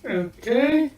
Okay.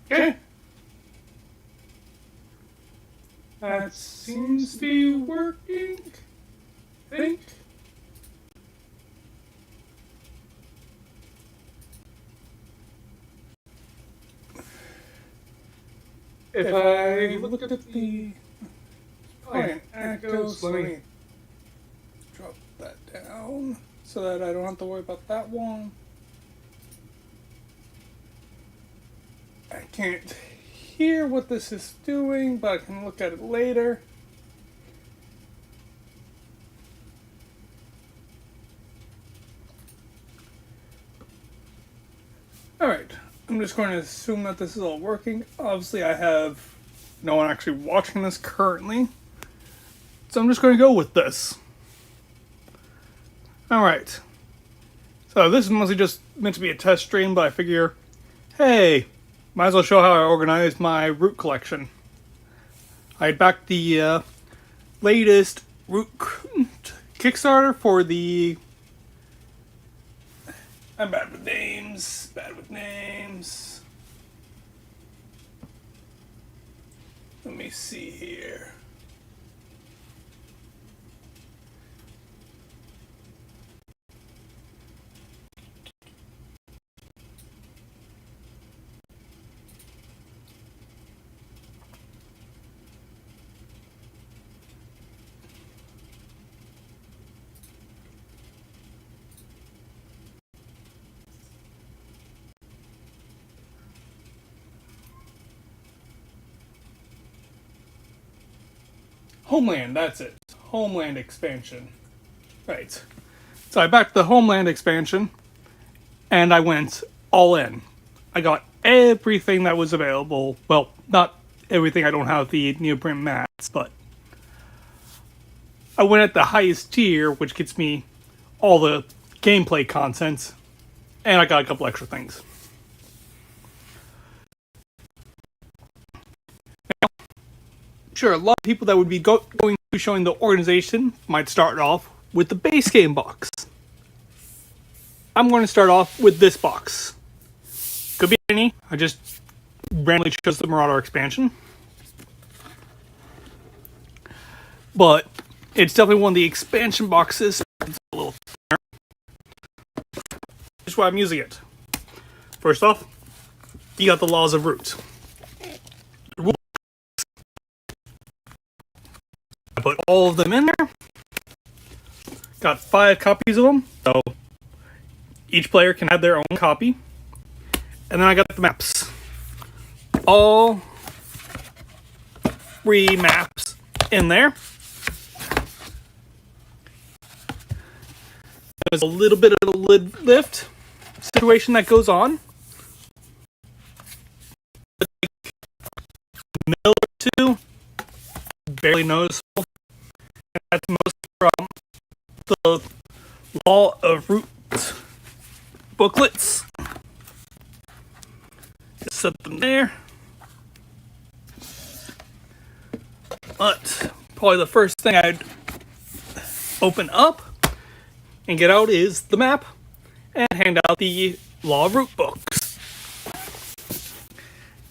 Okay. That seems to be working, I think. If I look at the... probably an echo, so let me drop that down so that I don't have to worry about that one. I can't hear what this is doing, but I can look at it later. Alright, I'm just going to assume that this is all working. Obviously I have no one actually watching this currently, so I'm just going to go with this. Alright, so this is mostly just meant to be a test stream, but I figure, hey, might as well show how I organize my root collection. I backed the latest root Kickstarter for the... I'm bad with names. Let me see here. Homeland, that's it. Homeland expansion. Right. So I backed the Homeland expansion, and I went all in. I got everything that was available. Well, not everything, I don't have the neoprene mats, but I went at the highest tier, which gets me all the gameplay content, and I got a couple extra things. Sure, a lot of people that would be going to showing the organization might start off with the base game box. I'm going to start off with this box. Could be any. I just randomly chose the Marauder expansion. But it's definitely one of the expansion boxes. It's a little thinner. That's why I'm using it. First off, you got the Laws of Root. I put all of them in there. Got 5 copies of them, so each player can have their own copy. And then I got the maps. All 3 maps in there. There's a little bit of a lid lift situation that goes on. A mil or 2, barely noticeable. And that's mostly from the Law of Root booklets. Just set them there. But probably the first thing I'd open up and get out is the map and hand out the Law of Root books.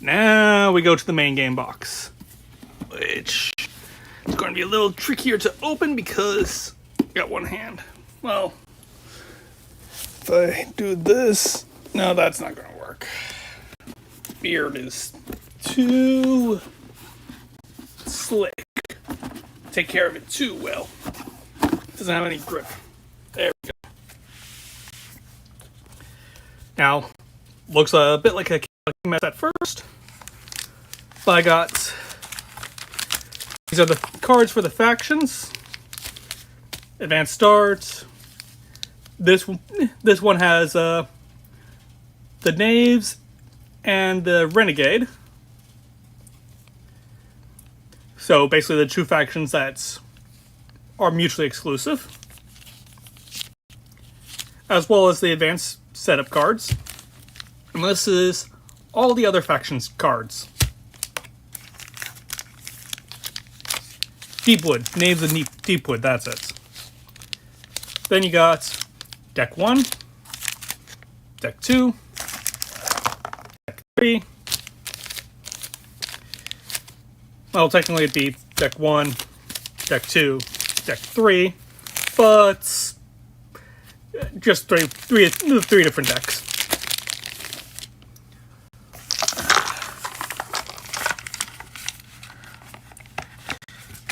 Now we go to the main game box, which is going to be a little trickier to open because I got one hand. Well, if I do this, no, that's not going to work. Beard is too slick. Take care of it too well. Doesn't have any grip. There we go. Now, looks a bit like a mess at first, but I got... These are the cards for the factions. Advanced Start. This one has the Knaves and the Renegade. So basically the 2 factions that are mutually exclusive. As well as the advanced setup cards. And this is all the other factions cards. Deepwood. Names of Deepwood, that's it. Then you got deck 1, deck 2, deck 3. Well, technically it'd be deck 1, deck 2, deck 3, but just three different decks.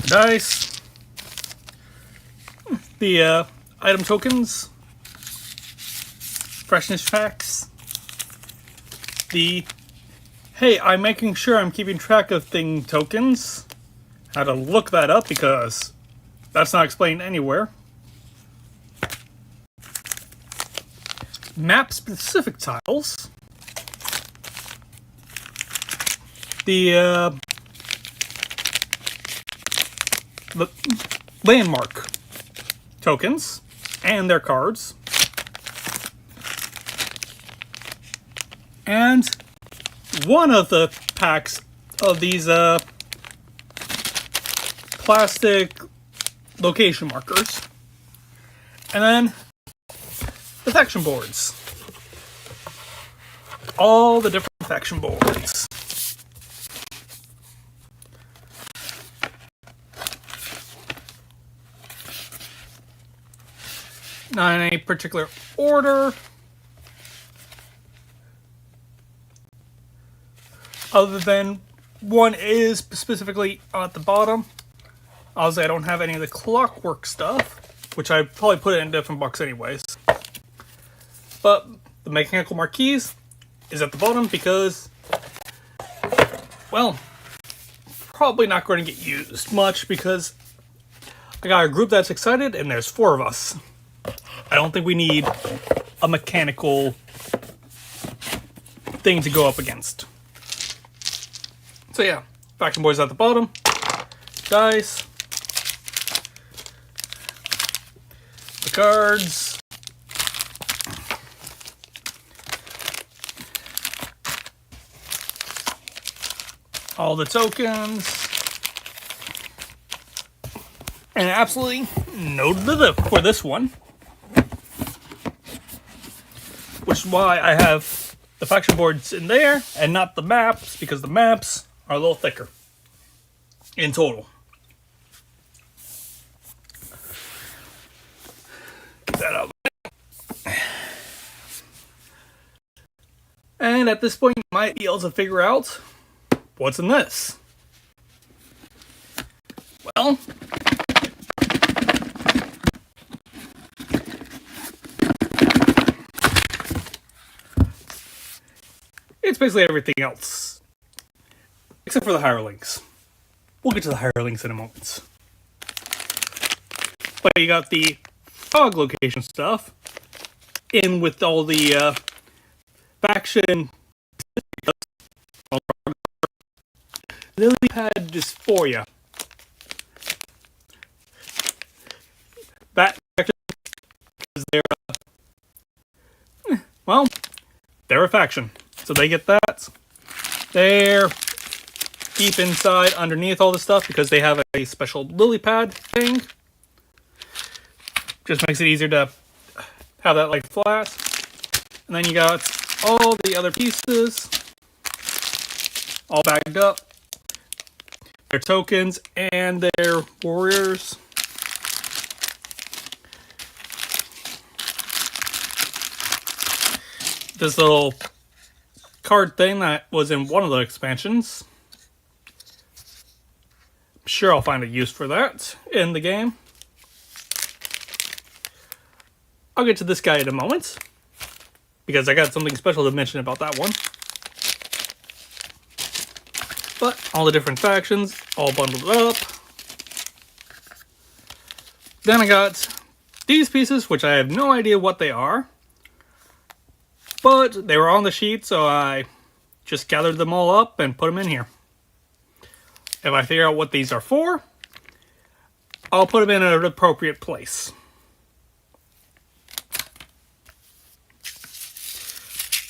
Dice, the item tokens, freshness packs, the hey, I'm making sure I'm keeping track of thing tokens. How to look that up because that's not explained anywhere. Map specific tiles, the landmark tokens and their cards, and one of the packs of these plastic location markers, and then the faction boards. All the different faction boards. Not in any particular order, other than one is specifically at the bottom. Obviously, I don't have any of the clockwork stuff, which I probably put it in a different box anyways. But the mechanical marquees is at the bottom because, well, probably not going to get used much because I got a group that's excited and there's 4 of us. I don't think we need a mechanical thing to go up against. So yeah, faction boards at the bottom, dice, the cards, all the tokens, and absolutely no live for this one. Which is why I have the faction boards in there and not the maps, because the maps are a little thicker in total. Get that out. And at this point, you might be able to figure out what's in this. Well, it's basically everything else, except for the hirelings. We'll get to the hirelings in a moment. But you got the fog location stuff in with all the faction lily pad dysphoria. That faction is their well, they're a faction. So they get that. They're deep inside, underneath all this stuff, because they have a special lily pad thing. Just makes it easier to have that like flat. And then you got all the other pieces, all bagged up. Their tokens and their warriors. This little card thing that was in one of the expansions. I'm sure I'll find a use for that in the game. I'll get to this guy in a moment, because I got something special to mention about that one. But all the different factions, all bundled up. Then I got these pieces, which I have no idea what they are. But they were on the sheet, so I just gathered them all up and put them in here. If I figure out what these are for, I'll put them in an appropriate place.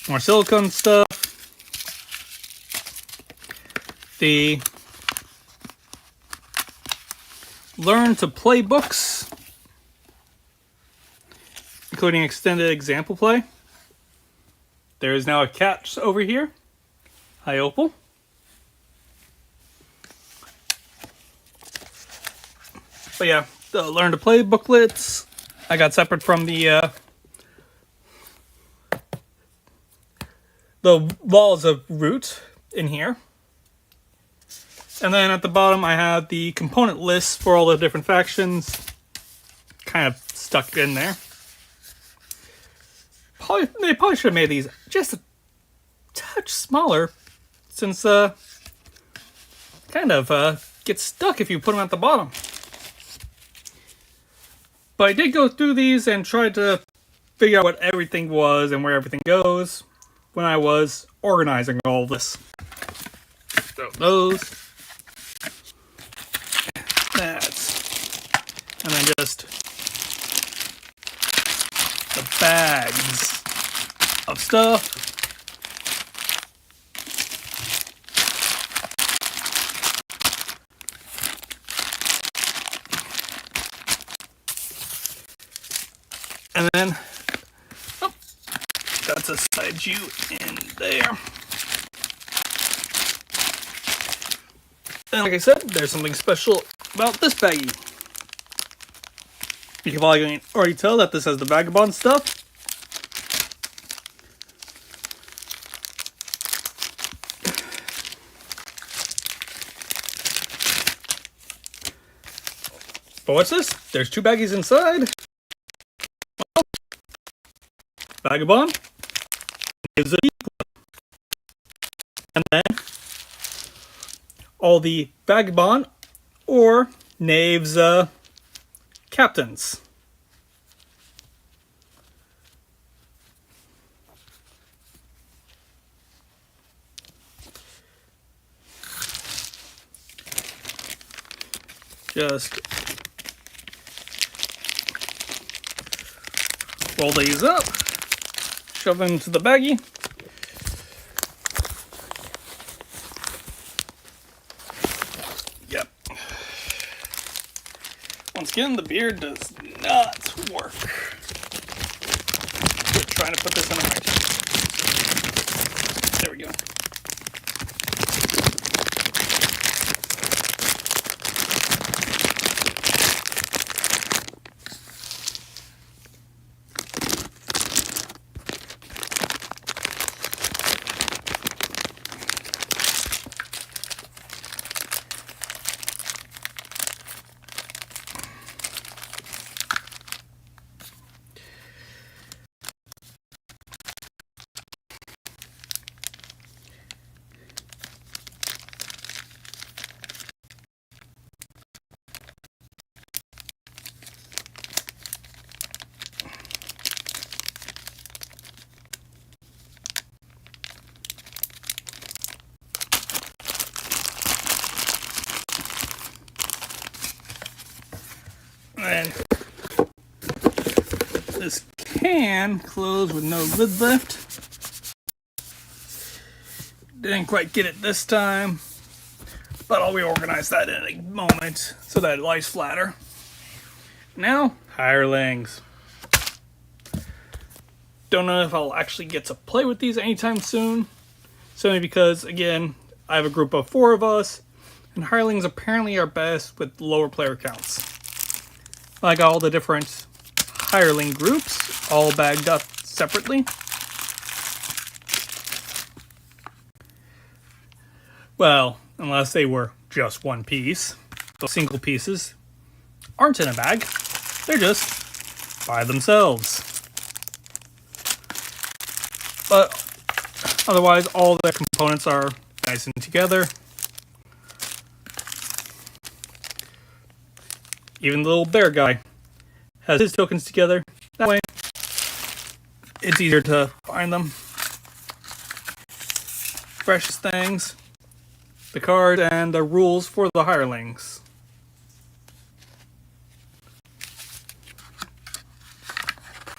More silicone stuff. learn to play books, including extended example play. There is now a catch over here. Hi, Opal. But yeah, the learn to play booklets I got separate from the Laws of Root in here. And then at the bottom I have the component lists for all the different factions kind of stuck in there. They probably should have made these just a touch smaller, since kind of get stuck if you put them at the bottom. But I did go through these and tried to figure out what everything was and where everything goes when I was organizing all this. So those, that's, and then just the bags of stuff. And then, oh, that's a side U in there. And like I said, there's something special about this baggie. You can probably already tell that this has the Vagabond stuff. But what's this? There's two baggies inside. Vagabond is a deep one. And then all the Vagabond or Knave's captains. Just roll these up. Shove them into the baggie. Yep. Once again, the beard does not work. Quit trying to put this in the right. There we go. And this can close with no lid lift. Didn't quite get it this time, but I'll reorganize that in a moment so that it lies flatter. Now, hirelings. Don't know if I'll actually get to play with these anytime soon. Simply because, again, I have a group of 4 of us, and hirelings apparently are best with lower player counts. I got all the different hireling groups, all bagged up separately. Well, unless they were just one piece. Those single pieces aren't in a bag. They're just by themselves. But otherwise, all the components are nice and together. Even the little bear guy has his tokens together. That way, it's easier to find them. Precious things, the card, and the rules for the hirelings.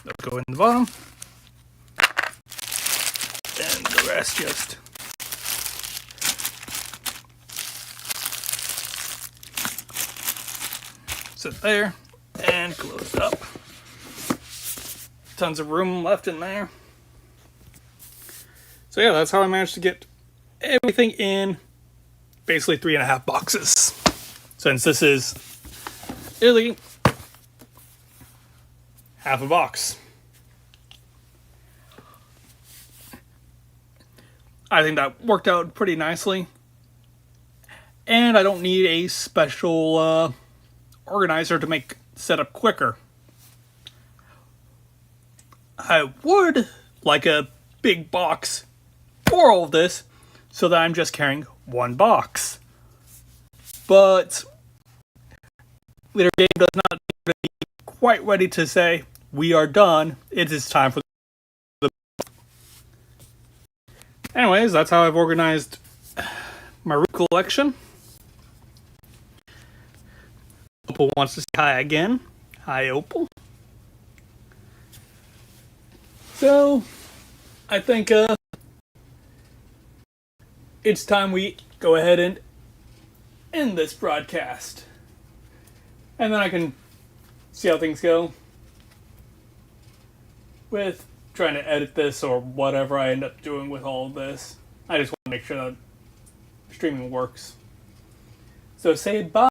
Let's go in the bottom. And the rest just sit there and close it up. Tons of room left in there. So yeah, that's how I managed to get everything in basically 3.5 boxes. Since this is nearly half a box. I think that worked out pretty nicely. And I don't need a special organizer to make setup quicker. I would like a big box for all of this so that I'm just carrying one box. But Leader Game does not seem to be quite ready to say, we are done, it is time for the... Anyways, that's how I've organized my root collection. Opal wants to say hi again. Hi, Opal. So, I think it's time we go ahead and end this broadcast. And then I can see how things go with trying to edit this or whatever I end up doing with all of this. I just want to make sure that streaming works. So say bye.